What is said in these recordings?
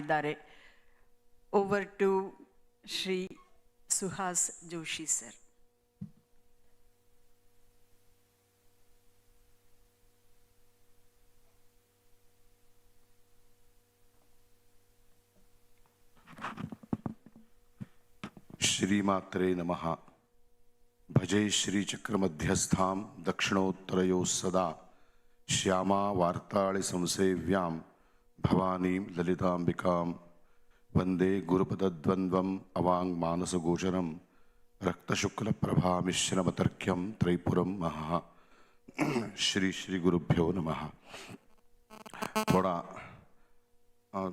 ಇದ್ದಾರೆ. Over to Shri Suhas Joshi sir. श्रीमात्रे नमः. भजे श्री चक्र मध्यस्थां दक्षिणोत्तरयो सदा श्यामा वार्ताळि संसेव्यां भवानीं ललितांबिकां वंदे गुरुपदद्वन्द्वम् अवांग मानसगोचरं रक्तशुक्लप्रभा मिश्रमतर्क्यं त्रैपुरं महः. श्री श्री गुरुभ्यो नमः. थोड़ा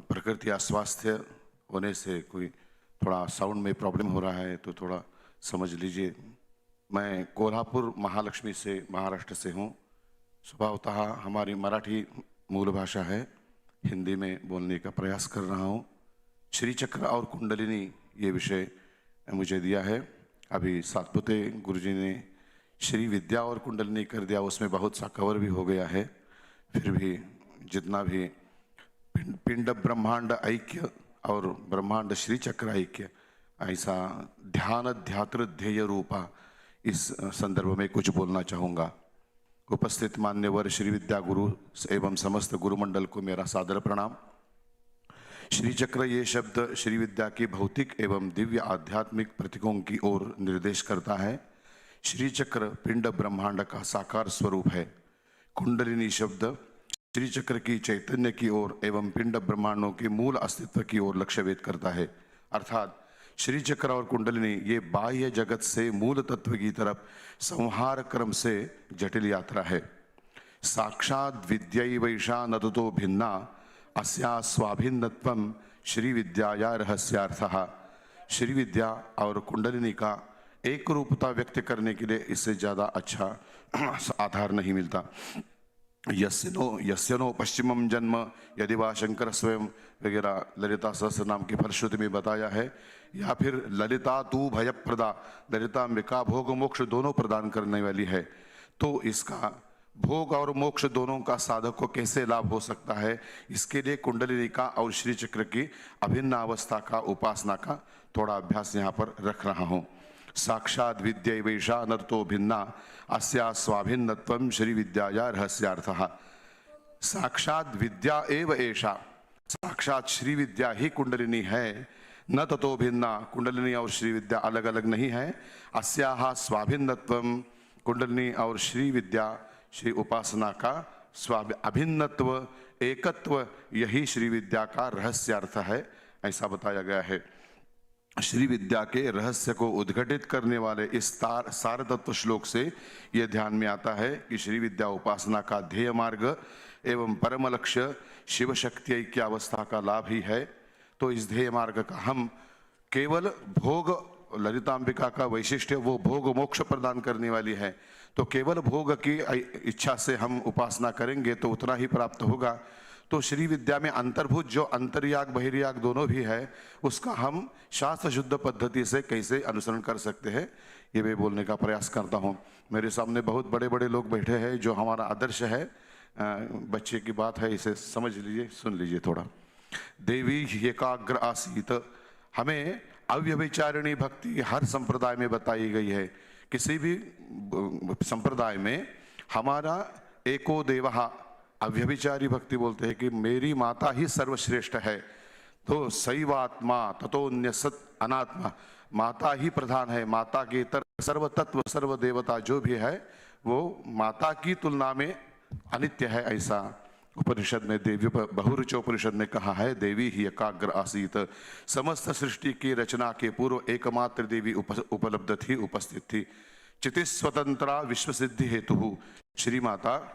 प्रकृति अस्वास्थ्य होने से कोई थोड़ा साउंड में प्रॉब्लम हो रहा है तो थोड़ा समझ लीजिए. मैं कोल्हापुर महालक्ष्मी से महाराष्ट्र से हूँ. स्वभावतः हमारी मराठी मूल भाषा है, हिंदी में बोलने का प्रयास कर रहा हूँ. श्री चक्र और कुंडलिनी ये विषय मुझे दिया है. अभी सातपुते गुरुजी ने श्री विद्या और कुंडलिनी कर दिया, उसमें बहुत सा कवर भी हो गया है. फिर भी जितना भी पिंड ब्रह्मांड ऐक्य और ब्रह्मांड श्री चक्र ऐक्य, ऐसा ध्यान ध्यात्र ध्येय रूपा, इस संदर्भ में कुछ बोलना चाहूँगा. उपस्थित मान्यवर श्री विद्या गुरु एवं समस्त गुरुमंडल को मेरा सादर प्रणाम. श्री चक्र ये शब्द श्री विद्या की भौतिक एवं दिव्य आध्यात्मिक प्रतीकों की ओर निर्देश करता है. श्री चक्र पिंड ब्रह्मांड का साकार स्वरूप है. कुंडलिनी शब्द श्री चक्र की चैतन्य की ओर एवं पिंड ब्रह्मांडों के मूल अस्तित्व की ओर लक्ष्य वेध करता है. अर्थात श्री चक्र और कुंडलिनी ये बाह्य जगत से मूल तत्व की तरफ संहार क्रम से जटिल यात्रा है. साक्षात विद्यैवैषा न ततो भिन्ना अस्या स्वाभिन्नत्वं श्री विद्याया रहस्यार्थः. श्री विद्या और कुंडलिनी का एक रूपता व्यक्त करने के लिए इससे ज़्यादा अच्छा आधार नहीं मिलता. यस्य नो पश्चिमम जन्म यदि वा शंकर स्वयं वगैरह ललिता सहस्र नाम की फलश्रुति में बताया है. या फिर ललिता तू भयप्रदा, ललिता अंबिका भोग मोक्ष दोनों प्रदान करने वाली है. तो इसका भोग और मोक्ष दोनों का साधक को कैसे लाभ हो सकता है, इसके लिए कुंडलिनी का और श्री चक्र की अभिन्न अवस्था का उपासना का थोड़ा अभ्यास यहाँ पर रख रहा हूँ. साक्षात विद्यैवैषा न ततो भिन्ना अस्या स्वाभिन्नत्वं श्री विद्याया रहस्यार्थः. साक्षात विद्या एव एषा, साक्षात श्री विद्या ही कुंडलिनी है. न ततो भिन्ना, कुंडलिनी और श्री विद्या अलग अलग नहीं है. अस्याः स्वाभिन्नत्वं, कुंडलिनी और श्री विद्या श्री उपासना का अभिन्नत्व एकत्व, यही श्री विद्या का रहस्यार्थ है, ऐसा बताया गया है. श्री विद्या के रहस्य को उद्घटित करने वाले इस सार तत्व श्लोक से यह ध्यान में आता है कि श्री विद्या उपासना का ध्येय मार्ग एवं परम लक्ष्य शिव शक्ति ऐक्य अवस्था का लाभ ही है. तो इस ध्येय मार्ग का हम केवल भोग, ललितांबिका का वैशिष्ट्य वो भोग मोक्ष प्रदान करने वाली है, तो केवल भोग की इच्छा से हम उपासना करेंगे तो उतना ही प्राप्त होगा. तो श्री विद्या में अंतर्भूत जो अंतर्याग बहिर्याग दोनों भी है, उसका हम शास्त्र शुद्ध पद्धति से कैसे अनुसरण कर सकते हैं, ये मैं बोलने का प्रयास करता हूँ. मेरे सामने बहुत बड़े बड़े लोग बैठे हैं जो हमारा आदर्श है. बच्चे की बात है, इसे समझ लीजिए, सुन लीजिए थोड़ा. देवी एकाग्र आसीत, हमें अव्यभिचारिणी भक्ति हर संप्रदाय में बताई गई है. किसी भी संप्रदाय में हमारा एको देवः, अव्यभिचारी भक्ति बोलते हैं कि मेरी माता ही सर्वश्रेष्ठ है. तो शैवात्मा ततोन्यसत अनात्मा, माता ही प्रधान है. माता के इतर सर्व तत्व सर्व देवता जो भी है वो माता की तुलना में अनित्य है. ऐसा उपनिषद में देवी बहुरुचोपनिषद ने कहा है. देवी ही एकाग्र आसीत, समस्त सृष्टि की रचना के पूर्व एकमात्र देवी उपलब्ध थी, उपस्थित थी. चितिस स्वतंत्रा विश्व सिद्धि हेतु, श्री माता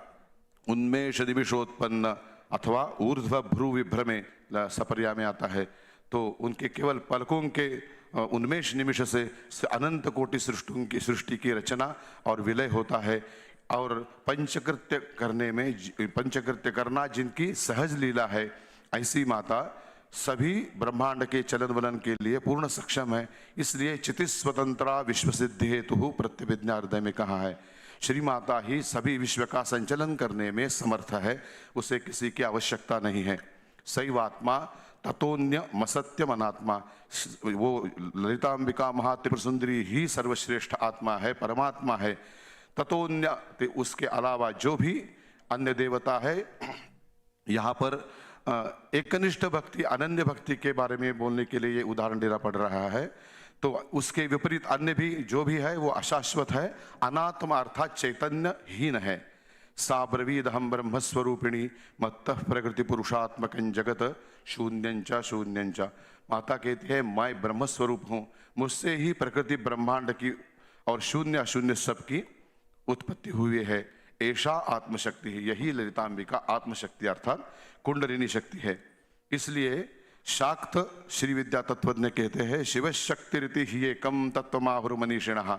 उन्मेष निमिषोत्पन्न अथवा ऊर्ध्व भ्रू विभ्रमे सपर्या में आता है. तो उनके केवल पलकों के उन्मेष निमिष से अनंत कोटि सृष्टि की रचना और विलय होता है. और पंचकृत्य करना जिनकी सहज लीला है, ऐसी माता सभी ब्रह्मांड के चलन वलन के लिए पूर्ण सक्षम है. इसलिए चितिस स्वतंत्रा विश्व सिद्धि हेतु प्रत्यभिज्ञा हृदय में कहा है. श्री माता ही सभी विश्व का संचलन करने में समर्थ है, उसे किसी की आवश्यकता नहीं है. शैवात्मा ततोन्य मसत्यम अनात्मा। वो ललितांबिका महात्रिपुर सुंदरी ही सर्वश्रेष्ठ आत्मा है, परमात्मा है। ततोन्य, उसके अलावा जो भी अन्य देवता है, यहाँ पर एकनिष्ठ भक्ति, अनन्य भक्ति के बारे में बोलने के लिए ये उदाहरण देना पड़ रहा है। तो उसके विपरीत अन्य भी जो भी है वो अशाश्वत है, अनात्मा अर्थात चैतन्यहीन है। सा ब्रवीदहम ब्रह्मस्वरूपिणी मत्तः प्रकृति पुरुषात्मक जगत शून्यंच शून्यंच। माता कहती है मैं ब्रह्मस्वरूप हूँ, मुझसे ही प्रकृति ब्रह्मांड की और शून्य अशून्य सब की उत्पत्ति हुई है। ऐसा आत्मशक्ति है, यही ललितांबिका आत्मशक्ति अर्थात कुंडलिनी शक्ति है। इसलिए शाक्त श्री विद्या तत्वज्ञ कहते हैं शिव शक्ति रीति ही एकम तत्वमाहुर मनीषिणः।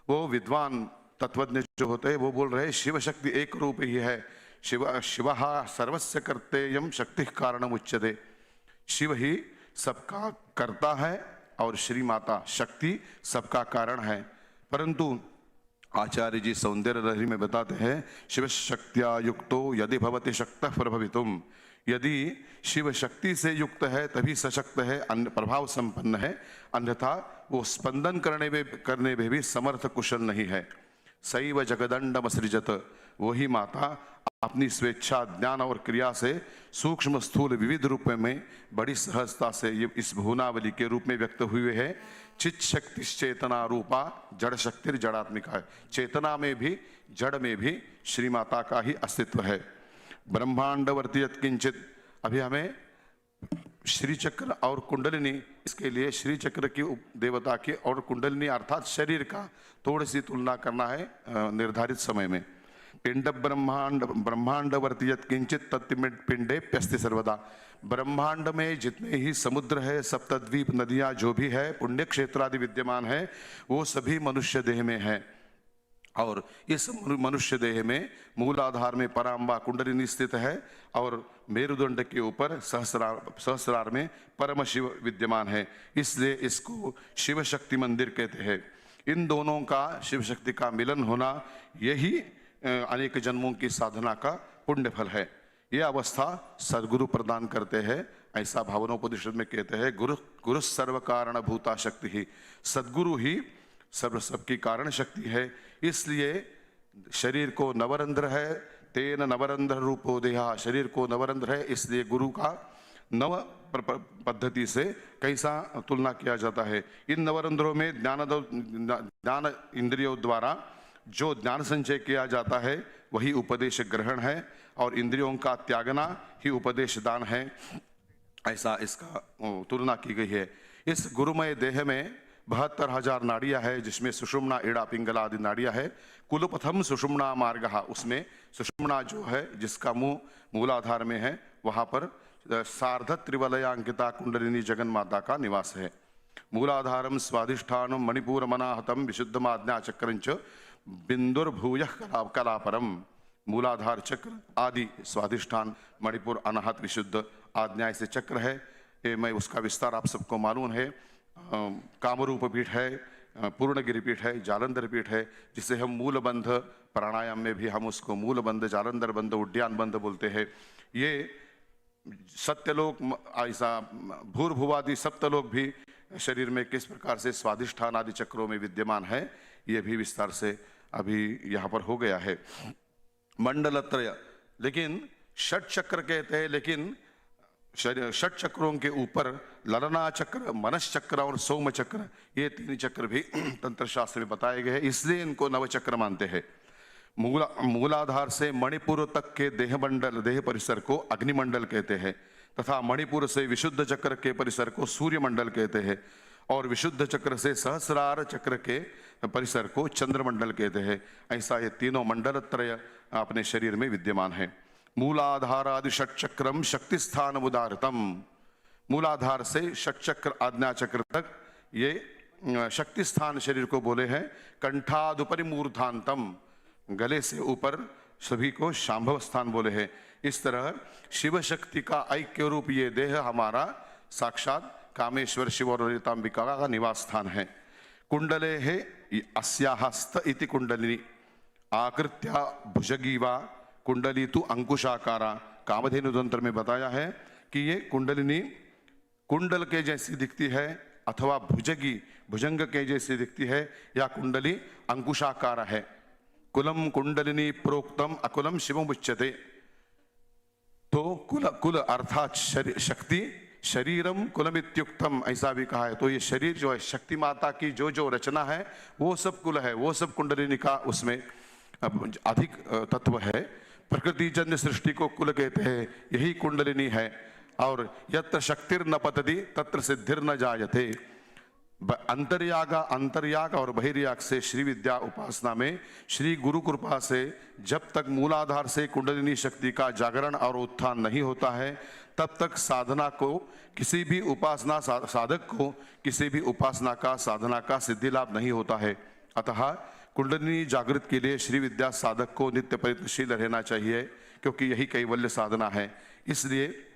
वो विद्वान तत्वज्ञ जो होते हैं वो बोल रहे हैं शिव शक्ति एक रूप ही है। शिव सर्वस्य कर्तेयम शक्ति कारणम उच्यते। शिव ही सबका कर्ता है और श्री माता शक्ति सबका कारण है। परंतु आचार्य जी सौंदर्य लहरी में बताते हैं शिव शक्त्या युक्तो यदि भवति शक्तः प्रभवितुम। यदि शिव शक्ति से युक्त है तभी सशक्त है, अन्य प्रभाव संपन्न है, अन्यथा वो स्पंदन करने में भी समर्थ कुशल नहीं है। सैव जगदंडम सृजत। वही माता अपनी स्वेच्छा, ज्ञान और क्रिया से सूक्ष्म स्थूल विविध रूप में बड़ी सहजता से ये इस भुवनावली के रूप में व्यक्त हुए है। चित शक्ति चेतना रूपा जड़ शक्ति जड़ात्मिका है। चेतना में भी जड़ में भी श्री माता का ही अस्तित्व है। ब्रह्मांडवर्ती यत्किंचित। अभी हमें श्री चक्र और कुंडलिनी, इसके लिए श्री चक्र की देवता की और कुंडलिनी अर्थात शरीर का थोड़ी सी तुलना करना है निर्धारित समय में। पिंड ब्रह्मांडवर्ती यत्किंचित तत्पिंडे प्यस्ति सर्वदा। ब्रह्मांड में जितने ही समुद्र है, सप्तद्वीप नदियां जो भी है, पुण्य क्षेत्र आदि विद्यमान है, वो सभी मनुष्य देह में है। और इस मनुष्य देह में मूलाधार में पराम्बा कुंडलिनी स्थित है और मेरुदंड के ऊपर सहस्रार में परम शिव विद्यमान है। इसलिए इसको शिव शक्ति मंदिर कहते हैं। इन दोनों का शिव शक्ति का मिलन होना यही अनेक जन्मों की साधना का पुण्य फल है। यह अवस्था सदगुरु प्रदान करते हैं। ऐसा भावनोपनिषद में कहते हैं गुरु सर्व कारण भूता शक्ति ही। सदगुरु ही सबकी कारण शक्ति है। इसलिए शरीर को नवरंध्र है, तेन नवरंध्र रूपो देहा। शरीर को नवरंध्र है, इसलिए गुरु का नव पद्धति से कैसा तुलना किया जाता है। इन नवरंध्रों में ज्ञान इंद्रियों द्वारा जो ज्ञान संचय किया जाता है वही उपदेश ग्रहण है और इंद्रियों का त्यागना ही उपदेश दान है। ऐसा इसका तुलना की गई है। इस गुरुमय देह में 72,000 नाड़ियां है, जिसमें सुषुम्ना, इड़ा, पिंगला आदि नाड़ियां है। कुलपथम सुषुम्ना मार्ग, उसमें सुषुम्ना जो है जिसका मुंह मूलाधार में है, वहां पर सार्ध त्रिवलयांकिता कुंडलिनी जगन माता का निवास है। मूलाधारम स्वाधिष्ठानम मणिपुर मनाहतम विशुद्धमाज्ञा चक्रंच बिंदुर्भूय कलापरम। मूलाधार चक्र आदि स्वाधिष्ठान मणिपुर अनाहत विशुद्ध आज्ञा से चक्र है। ये मैं उसका विस्तार आप सबको मालूम है। कामरूप पीठ है, पूर्णगिरि पीठ है, जालंधर पीठ है, जिसे हम मूल बंध प्राणायाम में भी हम उसको मूल बंध, जालंधर बंध, उड्डयन बंध बोलते हैं। ये सत्यलोक ऐसा भूर्भुवादि सप्तलोक भी शरीर में किस प्रकार से स्वाधिष्ठान आदि चक्रों में विद्यमान है, ये भी विस्तार से अभी यहाँ पर हो गया है। मंडलत्रय, लेकिन षट चक्र कहते हैं, लेकिन षट चक्रों के ऊपर ललना चक्र, मनस चक्र और सोम चक्र, ये तीन चक्र भी तंत्र शास्त्र में बताए गए हैं, इसलिए इनको नव चक्र मानते हैं। मूलाधार से मणिपुर तक के देह परिसर को अग्निमंडल कहते हैं तथा मणिपुर से विशुद्ध चक्र के परिसर को सूर्य मंडल कहते हैं और विशुद्ध चक्र से सहस्रार चक्र के परिसर को चंद्रमंडल कहते हैं। ऐसा ये तीनों मंडल त्रय अपने शरीर में विद्यमान है। मूलाधारादि षट चक्रम शक्ति स्थान उदारतम। मूलाधार से षट चक्र आज्ञा चक्र तक ये शक्ति स्थान शरीर को बोले हैं। कंठादुपरि मूर्धांतम, गले से ऊपर सभी को शांभव स्थान बोले हैं। इस तरह शिव शक्ति का ऐक्य रूप ये देह हमारा साक्षात कामेश्वर शिव और ललितांबिका का निवास स्थान है। कुंडले है अस्याहस्त इति कुंडलिनी आकृत्या भुजगीवा कुंडली तु अंकुशाकारा। कामधेनु तंत्र में बताया है कि ये कुंडलिनी कुंडल के जैसी दिखती है अथवा भुजंग के जैसी दिखती है, या कुंडली अंकुशाकार है। कुलम कुंडलिनी प्रोक्तम अकुलम शिवम उच्यते। तो कुल अर्थात शक्ति, शरीरम कुलमित्युक्तम ऐसा भी कहा है। तो ये शरीर जो है शक्ति माता की जो रचना है वो सब कुल है, वो सब कुंडलिनी का उसमें अधिक तत्व है। प्रकृति जन्य सृष्टि को कुल कहते हैं, यही कुंडलिनी है। और यत्र शक्तिर न पतति तत्र सिद्धिर न जायते। अंतर्याग और बहिर्याग से श्री विद्या उपासना में श्री गुरु कृपा से जब तक मूलाधार से कुंडलिनी शक्ति का जागरण और उत्थान नहीं होता है, तब तक साधना को किसी भी उपासना साधक को किसी भी उपासना का साधना का सिद्धि लाभ नहीं होता है। अतः कुंडलिनी जागृत के लिए श्री विद्या साधक को नित्य प्रयत्नशील रहना चाहिए, क्योंकि यही कैवल्य साधना है। इसलिए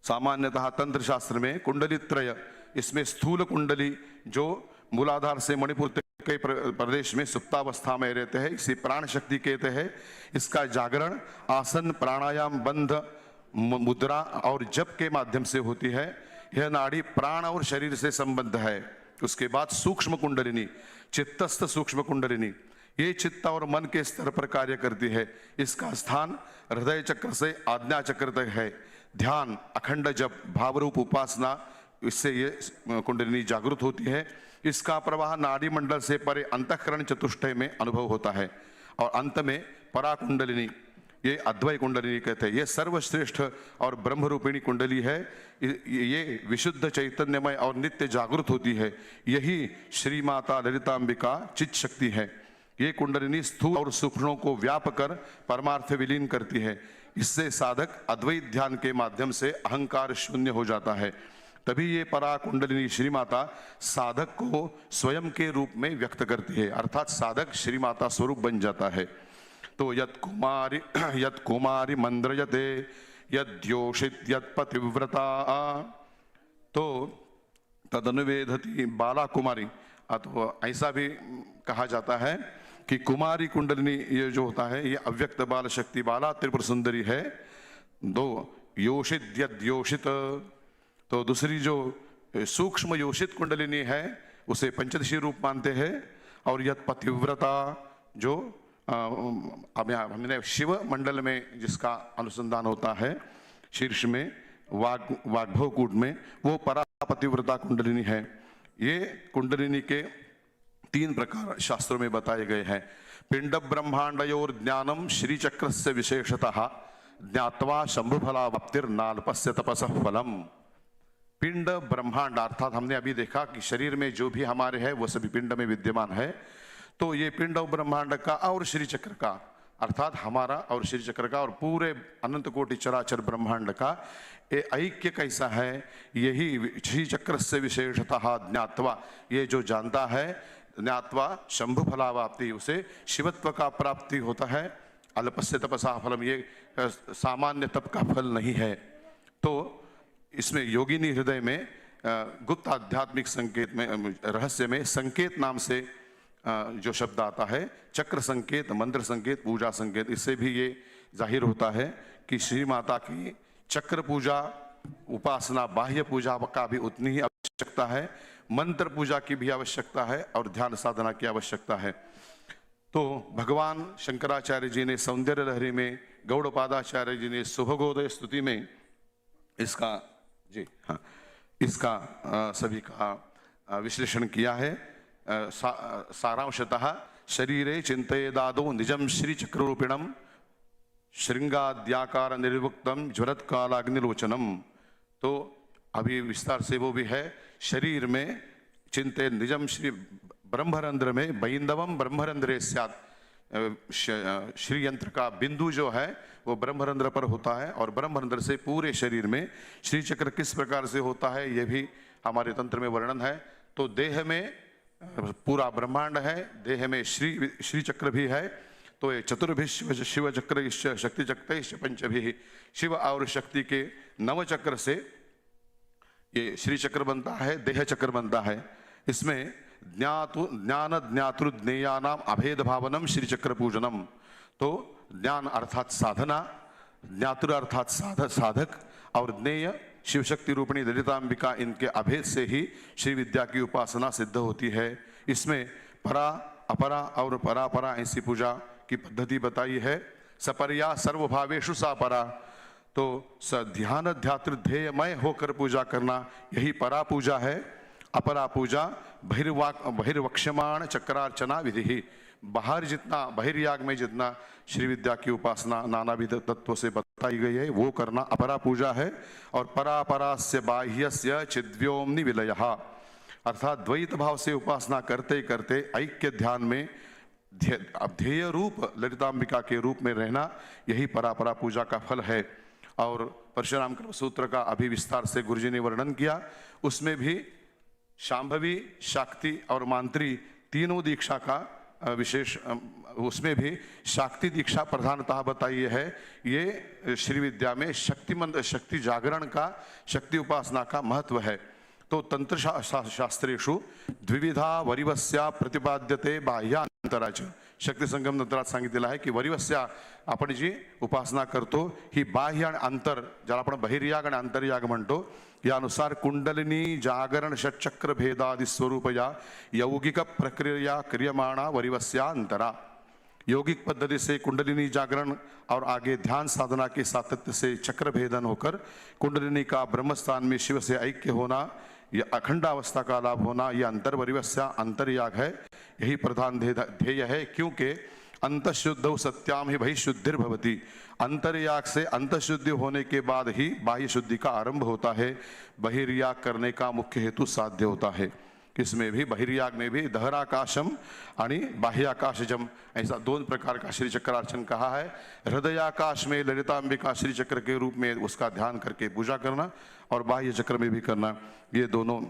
सामान्यतः तंत्र शास्त्र में कुंडली त्रय, इसमें स्थूल कुंडली जो मूलाधार से मणिपुर के प्रदेश में सुप्तावस्था में रहते हैं, इसे प्राण शक्ति कहते हैं। इसका जागरण आसन, प्राणायाम, बंध, मुद्रा और जप के माध्यम से होती है। यह नाड़ी प्राण और शरीर से संबद्ध है। उसके बाद सूक्ष्म कुंडलिनी, चित्तस्थ सूक्ष्म कुंडलिनी, ये चित्त और मन के स्तर पर कार्य करती है। इसका स्थान हृदय चक्र से आज्ञा चक्र तक है। ध्यान, अखंड जप, भावरूप उपासना, इससे ये कुंडलिनी जागृत होती है। इसका प्रवाह नाड़ी मंडल से परे अंतःकरण चतुष्टय में अनुभव होता है। और अंत में परा कुंडलिनी, ये अद्वैत कुंडलिनी कहते हैं। ये सर्वश्रेष्ठ और ब्रह्मरूपिणी कुंडली है। ये विशुद्ध चैतन्यमय और नित्य जागृत होती है। यही श्री माता ललितांबिका चित शक्ति है। ये कुंडलिनी स्थूल और सूक्ष्मों को व्याप कर परमार्थ विलीन करती है। इससे साधक अद्वैत ध्यान के माध्यम से अहंकार शून्य हो जाता है। तभी ये परा कुंडलिनी श्री माता साधक को स्वयं के रूप में व्यक्त करती है, अर्थात साधक श्री माता स्वरूप बन जाता है। तो यत् कुमारी मंद्रयते यद्योषित यत्पतिव्रता, तो तदनुवेदति बाला कुमारी। तो ऐसा भी कहा जाता है कि कुमारी कुंडलिनी ये जो होता है ये अव्यक्त बाल शक्ति बाला त्रिपुर सुंदरी है। दो योषित यद्योषित, तो दूसरी जो सूक्ष्म योषित कुंडलिनी है उसे पंचदशी रूप मानते हैं। और यत् पतिव्रता जो हमने शिव मंडल में जिसका अनुसंधान होता है शीर्ष में वाग्भव कूट में, वो परा पतिव्रता कुंडलिनी है। ये कुंडलिनी के 3 प्रकार शास्त्रों में बताए गए हैं। पिंड ब्रह्मांडयोर ज्ञानम श्री चक्र से विशेषतः ज्ञात्वा शंभु फलाप्तिर नाल्पस्य तपसः फलम। पिंड ब्रह्मांड अर्थात हमने अभी देखा कि शरीर में जो भी हमारे है वो सभी पिंड में विद्यमान है। तो ये पिंड और ब्रह्मांड का और श्री चक्र का, अर्थात हमारा और श्री चक्र का और पूरे अनंत कोटि चराचर ब्रह्मांड का ये ऐक्य कैसा है, यही श्री चक्र से विशेषतः ज्ञात्वा, ये जो जानता है ज्ञात्वा शंभु फलावाप्ति, उसे शिवत्व का प्राप्ति होता है। अल्पस्य तपसा फलम, ये सामान्य तप का फल नहीं है। तो इसमें योगिनी हृदय में गुप्त आध्यात्मिक संकेत में रहस्य में संकेत नाम से जो शब्द आता है, चक्र संकेत, मंत्र संकेत, पूजा संकेत, इससे भी ये जाहिर होता है कि श्री माता की चक्र पूजा उपासना, बाह्य पूजा का भी उतनी ही आवश्यकता है, मंत्र पूजा की भी आवश्यकता है और ध्यान साधना की आवश्यकता है। तो भगवान शंकराचार्य जी ने सौंदर्य लहरी में, गौड़पादाचार्य जी ने शुभगोदय स्तुति में इसका सभी का विश्लेषण किया है। सारांशतः शरीरे चिंतयेदादो निजम श्री चक्ररूपिणम श्रृंगाद्याकार निर्वक्तम ज्वलत्कालाग्निलोचनम। तो अभी विस्तार से वो भी है। शरीर में चिंते निजम श्री ब्रह्मरंध्र में बैंदवम ब्रह्मरंध्रे स्यात्, श्री यंत्र का बिंदु जो है वो ब्रह्मरंध्र पर होता है और ब्रह्मरंध्र से पूरे शरीर में श्री चक्र किस प्रकार से होता है ये भी हमारे तंत्र में वर्णन है। तो देह में पूरा ब्रह्मांड है, देह में श्री चक्र भी है। तो ये चतुर्भि शिव चक्र शक्ति चक्र पंचभि, शिव और शक्ति के 9 चक्र से ये श्री चक्र बनता है, देह चक्र बनता है। इसमें ज्ञान ज्ञातृ ज्ञेयानाम अभेद भावनम श्री चक्र पूजनम। तो ज्ञान अर्थात साधना, ज्ञातृ अर्थात साधक और ज्ञेय शिव शक्ति रूपिणी ललितांबिका, इनके अभेद से ही श्री विद्या की उपासना सिद्ध होती है। इसमें परा, अपरा और परापरा ऐसी पूजा की पद्धति बताई है। सपर्या सर्वभावेषु सा परा, तो ध्यान ध्यातृ ध्येयमय होकर पूजा करना यही परा पूजा है। अपरा पूजा बहिर्वक्ष्यमाण चक्रार्चना विधि ही, बाहर जितना बहिर्याग में जितना श्री विद्या की उपासना नानाविध तत्वों से बताई गई है वो करना अपरा पूजा है। और परापरास्य बाह्यस्य चिद्व्योम्नि विलयः, अर्थात द्वैत भाव से उपासना करते करते ऐक्य ध्यान में ध्येय रूप ललितांबिका के रूप में रहना, यही परापरा पूजा का फल है। और परशुराम कल्प सूत्र का अभी विस्तार से गुरुजी ने वर्णन किया, उसमें भी शांभवी, शाक्ति और मांत्री तीनों दीक्षा का विशेष, उसमें भी शाक्ति दीक्षा प्रधानतः बताई है। ये श्री विद्या में शक्ति जागरण का, शक्ति उपासना का महत्व है। तो तंत्र शास्त्रेषु द्विविधा वरिवस्या प्रतिपाद्यते बाह्यांतराच, शक्ती संगम तंत्रात सांगितलेलं आहे की वरिवस्या आपण जी उपासना करतो ही बाह्य आणि अंतर, ज्याला आपण बहिर्याग आणि अंतर्याग म्हणतो, यानुसार कुंडलिनी जागरण षटचक्र भेदादि स्वरूप या यौगिक प्रक्रिया क्रियमाणा वरिवस्या अंतरा। यौगिक पद्धति से कुंडलिनी जागरण और आगे ध्यान साधना के सातत्य से चक्र भेदन होकर कुंडलिनी का ब्रह्मस्थान में शिव से ऐक्य होना, यह अखंड अवस्था का लाभ होना, यह अंतर्वरिवस्या अंतर्याग है। यही प्रधान ध्येय है, क्योंकि अंतशुद्धौ सत्याम ही बहिशुद्धिर भवति, अंतर्याग से अंतशुद्धि होने के बाद ही बाह्य शुद्धि का आरंभ होता है। बहिर्याग करने का मुख्य हेतु साध्य होता है। इसमें भी बहिर्याग में भी दहराकाशम आणि बाह्याकाशजम, ऐसा दोन प्रकार का श्री चक्रार्चन कहा है। हृदयाकाश में ललितांबिका श्री चक्र के रूप में उसका ध्यान करके पूजा करना और बाह्य चक्र में भी करना, ये दोनों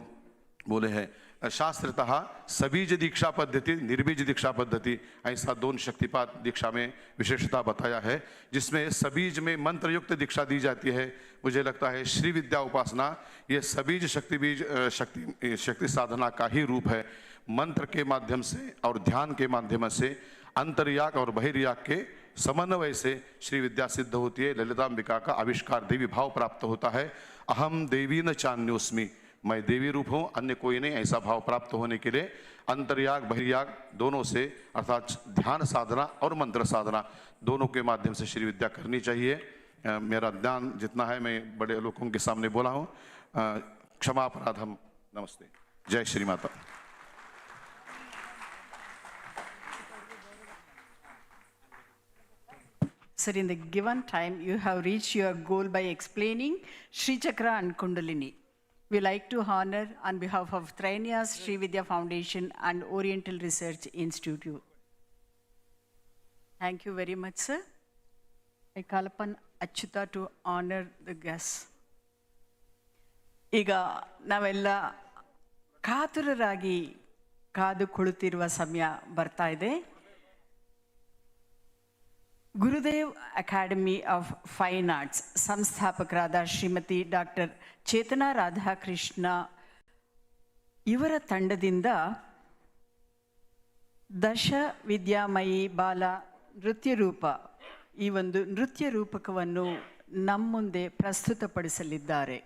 बोले हैं। शास्त्रतः सबीज दीक्षा पद्धति, निर्बीज दीक्षा पद्धति, ऐसा दोन शक्तिपात दीक्षा में विशेषता बताया है, जिसमें सबीज में मंत्र युक्त दीक्षा दी जाती है। मुझे लगता है श्री विद्या उपासना ये सबीज शक्ति साधना का ही रूप है। मंत्र के माध्यम से और ध्यान के माध्यम से अंतर्याग और बहिर्याग के समन्वय से श्री विद्या सिद्ध होती है। ललितांबिका का आविष्कार देवी भाव प्राप्त होता है। अहम देवी न चान्योस्मि, मैं देवी रूप हूँ, अन्य कोई नहीं, ऐसा भाव प्राप्त होने के लिए अंतर्याग बहिर्याग दोनों से, अर्थात ध्यान साधना और मंत्र साधना दोनों के माध्यम से श्री विद्या करनी चाहिए। मेरा ज्ञान जितना है मैं बड़े लोगों के सामने बोला हूँ, क्षमा अपराधम। नमस्ते, जय Shri Mata. Sir, in the given time, you have reached your goal by explaining Sri Chakra and Kundalini. We like to honor on behalf of Trainyas Sri Vidya Foundation and Oriental Research Institute. Thank you very much, sir. I call upon Achyuta to honor the guests. ಈಗ ನಾವೆಲ್ಲ ಕಾತುರರಾಗಿ ಕಾದು ಕುಳಿತಿರುವ ಸಮಯ ಬರ್ತಾ ಇದೆ. Gurudev academy of fine arts ಸಂಸ್ಥಾಪಕರಾದ Shrimati doctor Chetana Radhakrishna ಇವರ ತಂಡದಿಂದ ದಶ ವಿದ್ಯಾಮಯಿ ಬಾಲ ನೃತ್ಯ ರೂಪ, ಈ ಒಂದು ನೃತ್ಯ ರೂಪಕವನ್ನು ನಮ್ಮ ಮುಂದೆ ಪ್ರಸ್ತುತಪಡಿಸಲಿದ್ದಾರೆ.